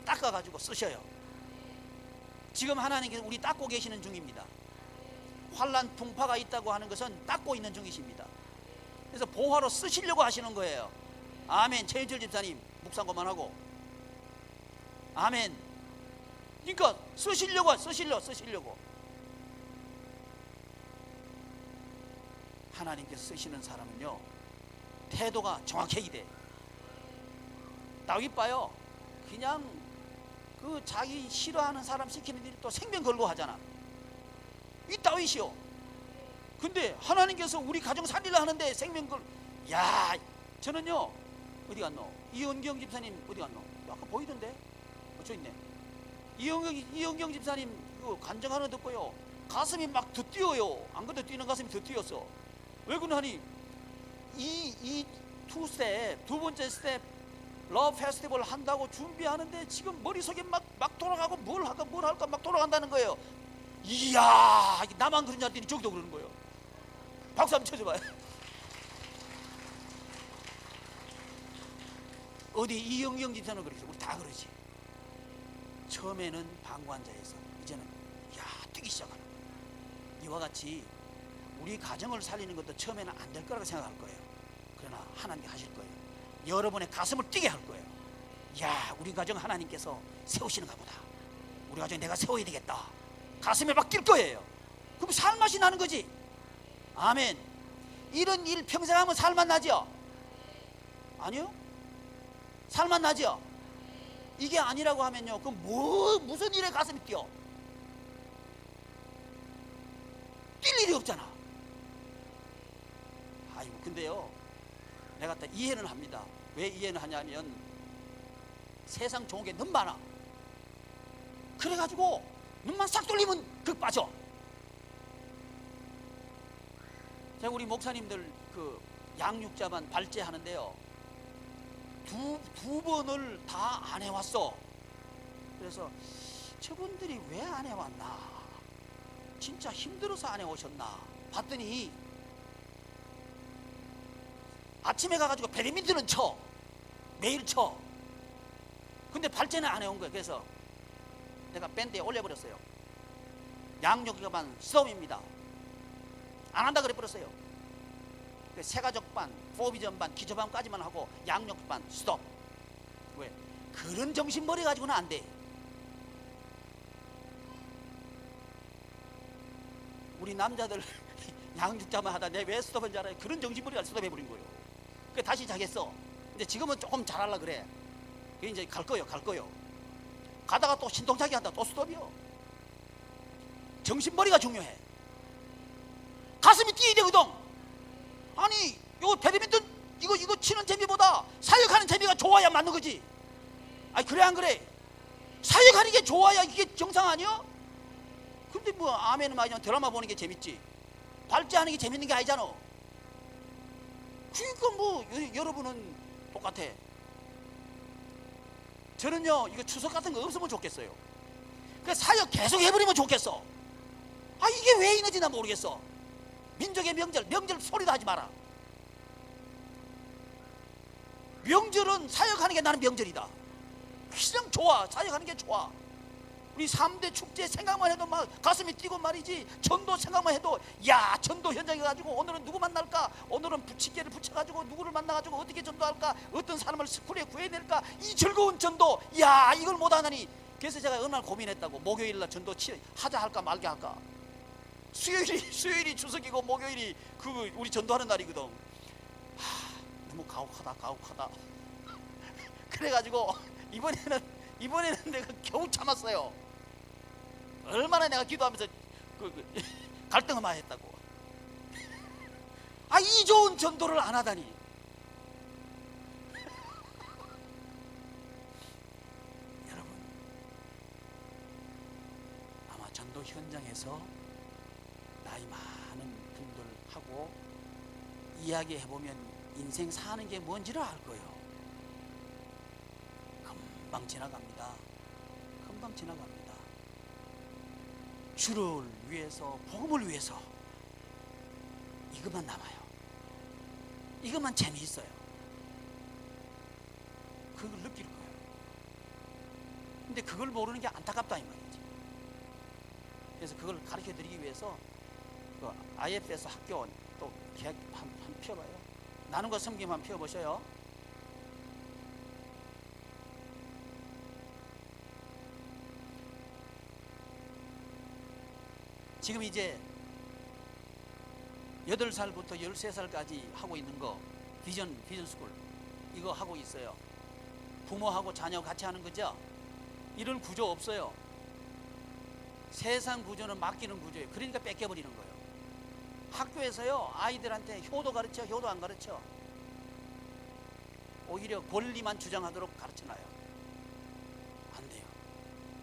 닦아가지고 쓰셔요. 지금 하나님께서 우리 닦고 계시는 중입니다. 환난 풍파가 있다고 하는 것은 닦고 있는 중이십니다. 그래서 보화로 쓰시려고 하시는 거예요. 아멘. 최윤철 집사님 묵상 그만하고 아멘. 그러니까 쓰시려고 하나님께서 쓰시는 사람은요 태도가 정확해야 돼. 다윗 봐요. 그냥 그 자기 싫어하는 사람 시키는 일이 또 생명 걸고 하잖아. 이 다윗이요. 근데 하나님께서 우리 가정 살리려 하는데 생명 걸. 야, 저는요 어디 갔노? 이은경 집사님 어디 갔노? 아까 보이던데? 저 있네. 이은경 집사님 그 간증하는 거 듣고요 가슴이 막 더 뛰어요. 안 그래도 뛰는 가슴이 더 뛰었어. 왜 그러니 이 투 스텝, 두 번째 스텝 러브 페스티벌 한다고 준비하는데 지금 머릿속에 막 돌아가고 뭘 할까 막 돌아간다는 거예요. 이야, 나만 그런 줄 알았더니 저기도 그러는 거예요. 박수 한번 쳐줘봐요. 어디 이영경 집사는 그러지. 우리 다 그러지. 처음에는 방관자에서 이제는 뛰기 시작하는 거예요. 이와 같이 우리 가정을 살리는 것도 처음에는 안 될 거라고 생각할 거예요. 그러나 하나님이 하실 거예요. 여러분의 가슴을 뛰게 할 거예요. 야, 우리 가정 하나님께서 세우시는가 보다. 우리 가정 내가 세워야 되겠다. 가슴에 막 뛸 거예요. 그럼 살맛이 나는 거지. 아멘. 이런 일 평생 하면 살맛 나죠? 아니요? 살맛 나죠? 이게 아니라고 하면요 그럼 무슨 일에 가슴이 뛰어? 뛸 일이 없잖아. 아이고, 근데요 내가 다 이해는 합니다. 왜 이해는 하냐면 세상 좋은 게 너무 많아. 그래가지고 눈만 싹 돌리면 극 빠져. 제가 우리 목사님들 그 양육자반 발제하는데요, 두 번을 다 안 해왔어. 그래서 저분들이 왜 안 해왔나, 진짜 힘들어서 안 해오셨나 봤더니 아침에 가가지고 배드민턴은 쳐, 매일 쳐. 근데 발제는 안 해온 거예요. 그래서 내가 밴드에 올려버렸어요. 양육자반 스톱입니다. 안 한다 그래 버렸어요. 세가족반, 포비전반, 기초반까지만 하고 양육반 스톱. 왜? 그런 정신머리 가지고는 안 돼. 우리 남자들 양육자만 하다 내 왜 스톱한 줄 알아요? 그런 정신머리가 스톱해버린 거예요. 그래 다시 자겠어. 근데 지금은 조금 잘하려 그래. 그게 이제 갈 거요. 가다가 또 신동자기 한다. 또 스톱이요. 정신머리가 중요해. 가슴이 뛰어야 되거든. 아니 이거 배드민턴 이거 치는 재미보다 사역하는 재미가 좋아야 맞는 거지. 아니 그래 안 그래? 사역하는 게 좋아야 이게 정상 아니야? 근데 뭐 아멘은 말이지만 드라마 보는 게 재밌지, 발제하는 게 재밌는 게 아니잖아. 그러니까 뭐 여러분은 똑같아. 저는요 이거 추석 같은 거 없으면 좋겠어요. 그 사역 계속 해버리면 좋겠어. 아 이게 왜 이러지 나 모르겠어. 민족의 명절 소리도 하지 마라. 명절은 사역하는 게 나는 명절이다. 그냥 좋아. 사역하는 게 좋아. 우리 3대 축제 생각만 해도 막 가슴이 뛰고 말이지. 전도 생각만 해도 야 전도 현장에 가지고 오늘은 누구 만날까, 오늘은 부침개를 붙여가지고 누구를 만나가지고 어떻게 전도할까, 어떤 사람을 스쿨에 구해낼까, 이 즐거운 전도, 야 이걸 못하다니. 그래서 제가 얼마나 고민했다고. 목요일날 전도 하자 할까 말게 할까. 수요일이 추석이고 목요일이 그 우리 전도하는 날이거든. 너무 가혹하다. 그래가지고 이번에는 내가 겨우 참았어요. 얼마나 내가 기도하면서 갈등을 많이 했다고. 이 좋은 전도를 안 하다니. 여러분, 아마 전도 현장에서 나이 많은 분들하고 이야기해보면 인생 사는 게 뭔지를 알 거예요. 금방 지나갑니다. 주를 위해서, 복음을 위해서 이것만 남아요. 이것만 재미있어요. 그걸 느낄 거예요. 근데 그걸 모르는 게 안타깝다 이 말이지. 그래서 그걸 가르쳐 드리기 위해서 그 IFS 학교 또 계획 한번 펴봐요. 나눔과 섬김 한번 펴보셔요. 지금 이제 8살부터 13살까지 하고 있는 거 비전 스쿨 이거 하고 있어요. 부모하고 자녀 같이 하는 거죠. 이런 구조 없어요. 세상 구조는 맡기는 구조예요. 그러니까 뺏겨버리는 거예요. 학교에서요 아이들한테 효도 가르쳐, 효도 안 가르쳐. 오히려 권리만 주장하도록 가르쳐놔요. 안 돼요.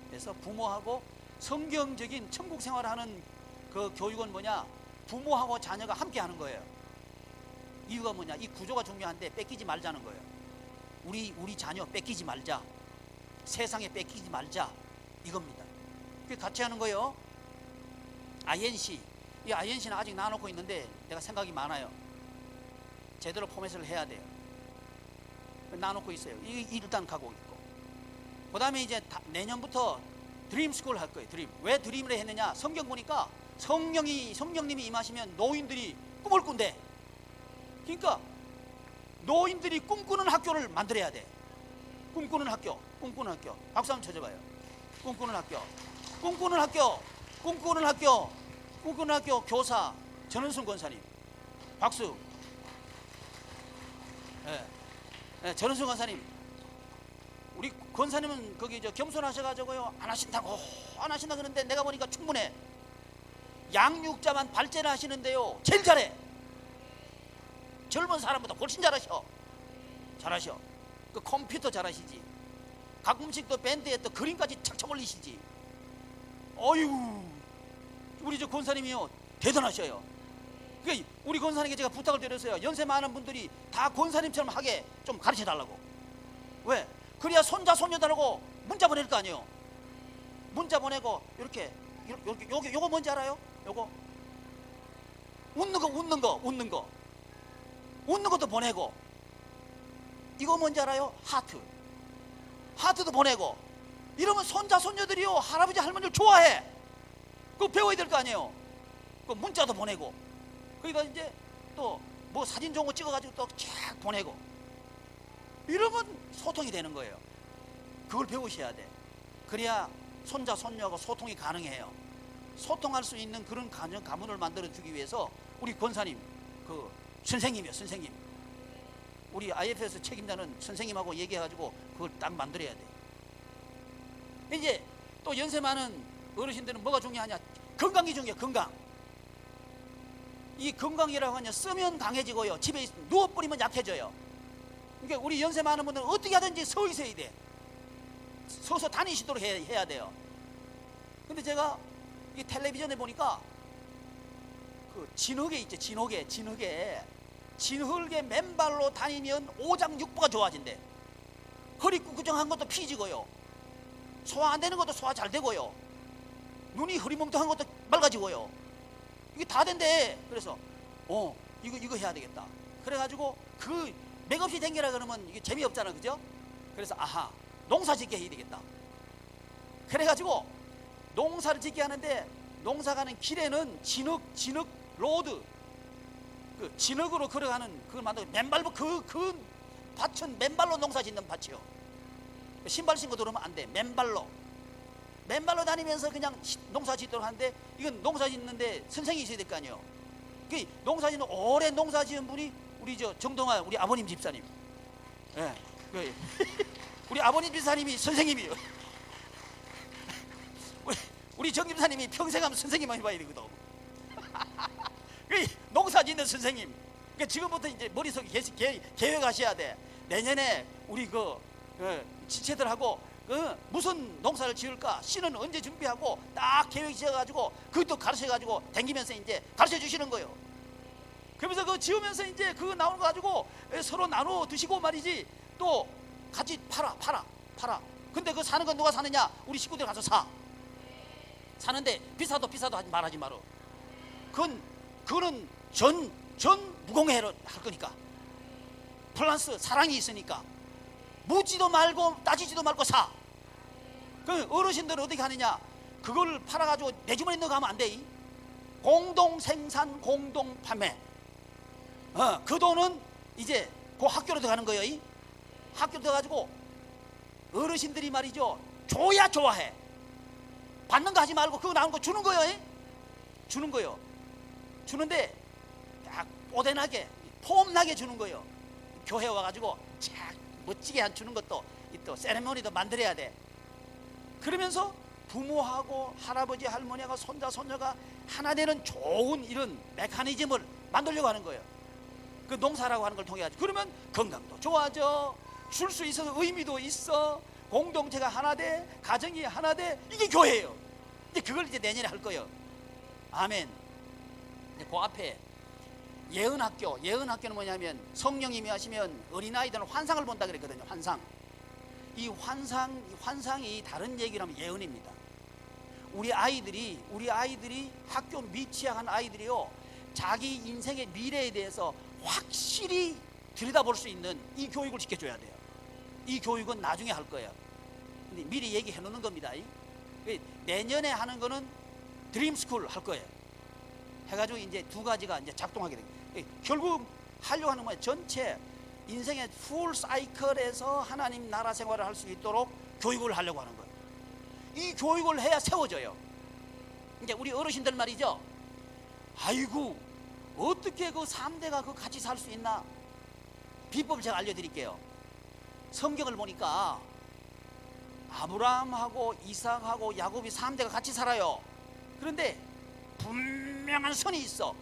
그래서 부모하고 성경적인 천국 생활하는 그 교육은 뭐냐? 부모하고 자녀가 함께 하는 거예요. 이유가 뭐냐? 이 구조가 중요한데 뺏기지 말자는 거예요. 우리 자녀 뺏기지 말자. 세상에 뺏기지 말자. 이겁니다. 그게 같이 하는 거예요. INC. 이 INC는 아직 놔놓고 있는데 내가 생각이 많아요. 제대로 포맷을 해야 돼요. 놔놓고 있어요. 일단 가고 있고. 그 다음에 이제 내년부터 드림스쿨 할 거예요. 드림. 왜 드림을 했느냐? 성경 보니까 성령님이 임하시면 노인들이 꿈을 꾼대. 그러니까 노인들이 꿈꾸는 학교를 만들어야 돼. 꿈꾸는 학교. 박수 한번 쳐줘봐요. 꿈꾸는 학교 교사 전은순 권사님. 박수. 전은순 권사님. 우리 권사님은 거기 겸손하셔가지고요 안 하신다 그러는데 내가 보니까 충분해. 양육자만 발제를 하시는데요 제일 젊은 사람보다 훨씬 잘하셔. 그 컴퓨터 잘하시지. 가끔씩 또 밴드에 또 그림까지 착착 올리시지. 어휴, 우리 저 권사님이요 대단하셔요. 그러니까 우리 권사님께 제가 부탁을 드렸어요. 연세 많은 분들이 다 권사님처럼 하게 좀 가르쳐 달라고. 왜? 그래야 손자 손녀들하고 문자 보낼 거 아니에요. 문자 보내고 이렇게 요거 뭔지 알아요? 요거 웃는 것도 보내고, 이거 뭔지 알아요? 하트도 보내고. 이러면 손자 손녀들이요 할아버지 할머니를 좋아해. 그거 배워야 될 거 아니에요. 그 문자도 보내고, 거기다 이제 또 뭐 사진 좋은 거 찍어가지고 또 쫙 보내고, 이러면 소통이 되는 거예요. 그걸 배우셔야 돼. 그래야 손자 손녀하고 소통이 가능해요. 소통할 수 있는 그런 가문을 만들어 주기 위해서 우리 권사님, 그 선생님이요, 선생님. 우리 IFS 책임자는 선생님하고 얘기해가지고 그걸 딱 만들어야 돼. 이제 또 연세 많은 어르신들은 뭐가 중요하냐? 건강이 중요해요. 건강. 이 건강이라고 하냐, 쓰면 강해지고요, 집에 누워버리면 약해져요. 그러니까 우리 연세 많은 분들은 어떻게 하든지 서 있어야 돼. 서서 다니시도록 해야 돼요. 근데 제가 이 텔레비전에 보니까 그 진흙에 있죠, 진흙에 맨발로 다니면 오장육부가 좋아진대. 허리 구부정한 것도 피지고요, 소화 안 되는 것도 소화 잘 되고요, 눈이 흐리멍텅한 것도 맑아지고요. 이게 다 된대. 그래서 이거 해야 되겠다. 그래가지고 그 맥없이 댕기라 그러면 이게 재미없잖아, 그죠? 그래서 농사 짓게 해야 되겠다. 그래가지고 농사를 짓게 하는데, 농사 가는 길에는 진흙 로드, 그 진흙으로 걸어가는 그걸 만들고, 맨발로 그 밭은 맨발로 농사 짓는 밭이요. 신발 신고 들어오면 안 돼. 맨발로 다니면서 그냥 농사 짓도록 하는데, 이건 농사 짓는데 선생이 있어야 될 거 아니에요. 그 농사 짓는, 오래 농사 지은 분이 우리 저 정동아 우리 아버님 집사님. 예. 우리 아버님 집사님이 선생님이에요. 우리 정 집사님이 평생 하면 선생님만 해봐야 되거든. 농사 짓는 선생님. 그러니까 지금부터 이제 머릿속에 계획하셔야 돼. 내년에 우리 지체들하고 무슨 농사를 지을까, 씨는 언제 준비하고 딱 계획 지어가지고 그것도 가르쳐가지고 댕기면서 이제 가르쳐 주시는 거예요. 그러면서 그거 지으면서 이제 그거 나오는 거 가지고 서로 나눠 드시고 말이지, 또 같이 팔아. 근데 그거 사는 건 누가 사느냐? 우리 식구들 가서 사는데 비싸도 하지 말하지 마라. 그거는 전 무공해로 할 거니까. 플러스 사랑이 있으니까 묻지도 말고 따지지도 말고 사. 그 어르신들은 어떻게 하느냐? 그걸 팔아가지고 내 주머니에 넣어 가면 안 돼. 공동 생산, 공동 판매. 그 돈은 이제 그 학교로 들어가는 거예요. 학교로 들어가지고 어르신들이 말이죠, 줘야 좋아해. 받는 거 하지 말고 그거 나온 거 주는 거예요. 주는데 딱 뽀대나게 폼나게 주는 거예요. 교회 와가지고 착 멋지게 주는 것도 또 세레모니도 만들어야 돼. 그러면서 부모하고 할아버지 할머니하고 손자 손녀가 하나 되는 좋은 이런 메커니즘을 만들려고 하는 거예요. 그 농사라고 하는 걸 통해 가지고. 그러면 건강도 좋아져, 줄 수 있어서 의미도 있어, 공동체가 하나 돼, 가정이 하나 돼. 이게 교회예요. 이제 그걸 이제 내년에 할 거예요. 아멘. 이제 그 앞에 예언학교는 뭐냐면, 성령님이 하시면 어린아이들은 환상을 본다 그랬거든요. 이 환상이 다른 얘기를 하면 예언입니다. 우리 아이들이 학교 미취학한 아이들이요, 자기 인생의 미래에 대해서 확실히 들여다볼 수 있는 이 교육을 시켜줘야 돼요. 이 교육은 나중에 할 거예요. 근데 미리 얘기해 놓는 겁니다. 내년에 하는 거는 드림스쿨 할 거예요. 해가지고 이제 두 가지가 이제 작동하게 됩니다. 결국 하려고 하는 거예요. 전체 인생의 풀 사이클에서 하나님 나라 생활을 할 수 있도록 교육을 하려고 하는 거예요. 이 교육을 해야 세워져요. 이제 우리 어르신들 말이죠. 아이고, 어떻게 그 3대가 그 같이 살 수 있나? 비법을 제가 알려드릴게요. 성경을 보니까 아브라함하고 이삭하고 야곱이 3대가 같이 살아요. 그런데 분명한 선이 있어.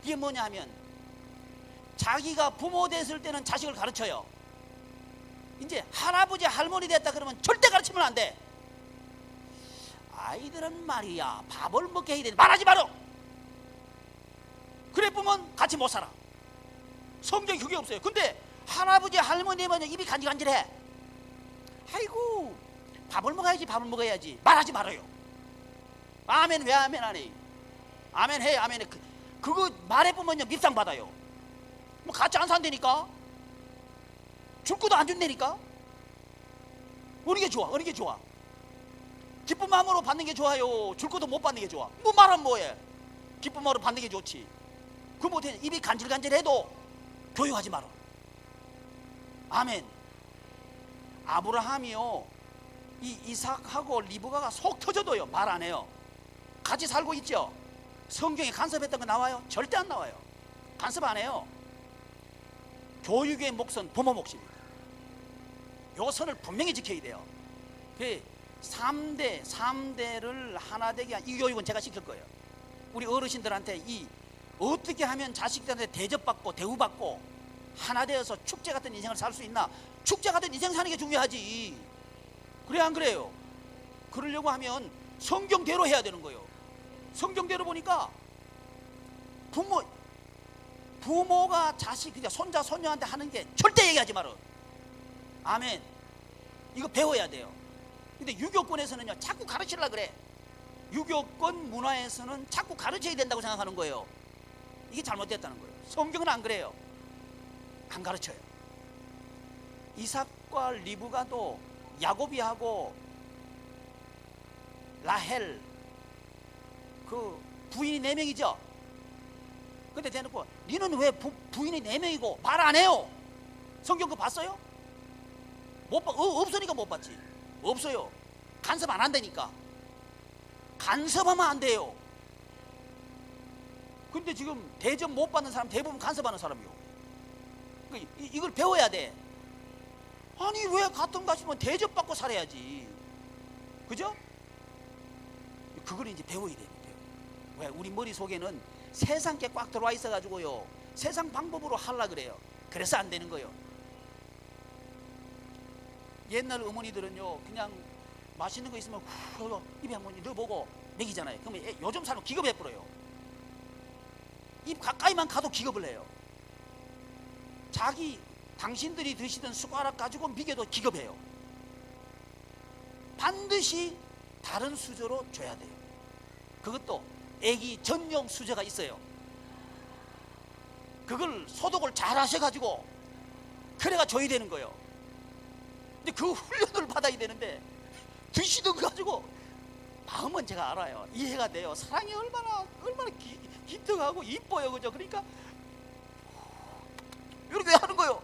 그게 뭐냐 하면, 자기가 부모 됐을 때는 자식을 가르쳐요. 이제 할아버지 할머니 됐다 그러면 절대 가르치면 안 돼. 아이들은 말이야 밥을 먹게 해야 돼. 말하지 마라. 그래 보면 같이 못 살아. 성경에 그게 없어요. 근데 할아버지 할머니면 입이 간질간질해. 아이고 밥을 먹어야지, 밥을 먹어야지. 말하지 말아요. 아멘. 왜 아멘 안 해? 아멘 해. 아멘 해. 그거 말해보면요 밉상 받아요. 뭐 같이 안 산다니까. 줄 것도 안 준다니까. 어느 게 좋아? 어느 게 좋아? 기쁜 마음으로 받는 게 좋아요? 줄 것도 못 받는 게 좋아? 뭐 말하면 뭐해? 기쁜 마음으로 받는 게 좋지. 그 못해. 입이 간질간질해도 교육하지 마라. 아멘. 아브라함이요 이 이삭하고 리브가가 속 터져도요 말 안 해요. 같이 살고 있죠. 성경에 간섭했던 거 나와요? 절대 안 나와요. 간섭 안 해요. 교육의 몫은 부모 몫입니다. 요 선을 분명히 지켜야 돼요. 그 3대를 하나 되게 한 이 교육은 제가 시킬 거예요. 우리 어르신들한테 이 어떻게 하면 자식들한테 대접받고 대우받고 하나 되어서 축제 같은 인생을 살 수 있나. 축제 같은 인생 사는 게 중요하지. 그래 안 그래요? 그러려고 하면 성경대로 해야 되는 거예요. 성경대로 보니까 부모가 자식 그냥 손자 손녀한테 하는 게 절대 얘기하지 마라. 아멘. 이거 배워야 돼요. 근데 유교권에서는요 자꾸 가르치려고 그래. 유교권 문화에서는 자꾸 가르쳐야 된다고 생각하는 거예요. 이게 잘못됐다는 거예요. 성경은 안 그래요. 안 가르쳐요. 이삭과 리브가도 야곱이하고 라헬 그 부인이 4명이죠. 근데 대놓고 니는 왜 부인이 4명이고 말 안 해요? 성경 그거 봤어요? 못 봐. 없으니까 못 봤지. 없어요. 간섭 안 한다니까. 간섭하면 안 돼요. 근데 지금 대접 못 받는 사람 대부분 간섭하는 사람이요. 이걸 배워야 돼. 아니 왜 같은 가시면 대접받고 살아야지. 그죠? 그걸 이제 배워야 돼요. 왜? 우리 머릿속에는 세상 게 꽉 들어와 있어가지고요 세상 방법으로 하려고 그래요. 그래서 안 되는 거예요. 옛날 어머니들은요 그냥 맛있는 거 있으면 입에 한번 넣어보고 먹이잖아요. 그러면 요즘 사람 기겁해 버려요. 입 가까이만 가도 기겁을 해요. 당신들이 드시던 숟가락 가지고 미겨도 기겁해요. 반드시 다른 수저로 줘야 돼요. 그것도 애기 전용 수저가 있어요. 그걸 소독을 잘 하셔가지고 그래가 줘야 되는 거예요. 근데 그 훈련을 받아야 되는데 드시던 거 가지고 마음은 제가 알아요. 이해가 돼요. 사랑이 얼마나 기특하고 이뻐요. 그죠? 그러니까 이렇게 하는 거예요.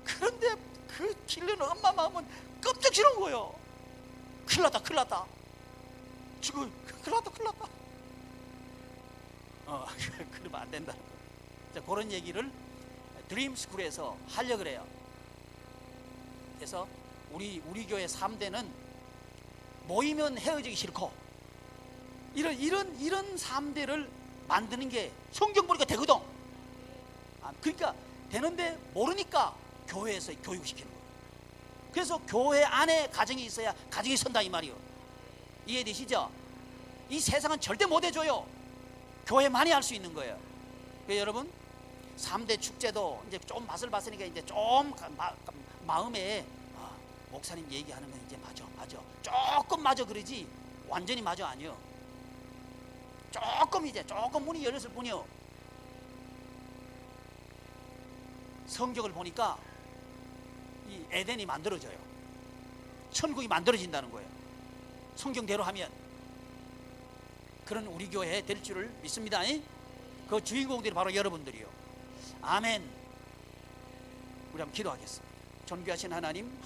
그런데 그 길르는 엄마 마음은 깜짝 싫은 거예요. 큰일 났다 큰일 났다. 지금 큰일 났다 큰일 났다. 그러면 안 된다는 거예요. 자, 그런 얘기를 드림스쿨에서 하려고 그래요. 그래서 우리 교회 3대는 모이면 헤어지기 싫고 이런 3대를 만드는 게 성경 보니까 되거든. 그러니까 되는데 모르니까 교회에서 교육시키는 거예요. 그래서 교회 안에 가정이 있어야 가정이 선다 이 말이요. 이해되시죠? 이 세상은 절대 못 해줘요. 교회만이 할 수 있는 거예요. 그러니까 여러분 3대 축제도 이제 좀 맛을 봤으니까 이제 좀 마음에 목사님 얘기하는 건 이제 맞아 조금 맞아 그러지 완전히 맞아 아니요. 조금 문이 열렸을 뿐이요. 성경을 보니까 이 에덴이 만들어져요. 천국이 만들어진다는 거예요. 성경대로 하면. 그런 우리 교회 될 줄을 믿습니다. 그 주인공들이 바로 여러분들이요. 아멘. 우리 한번 기도하겠습니다. 존귀하신 하나님.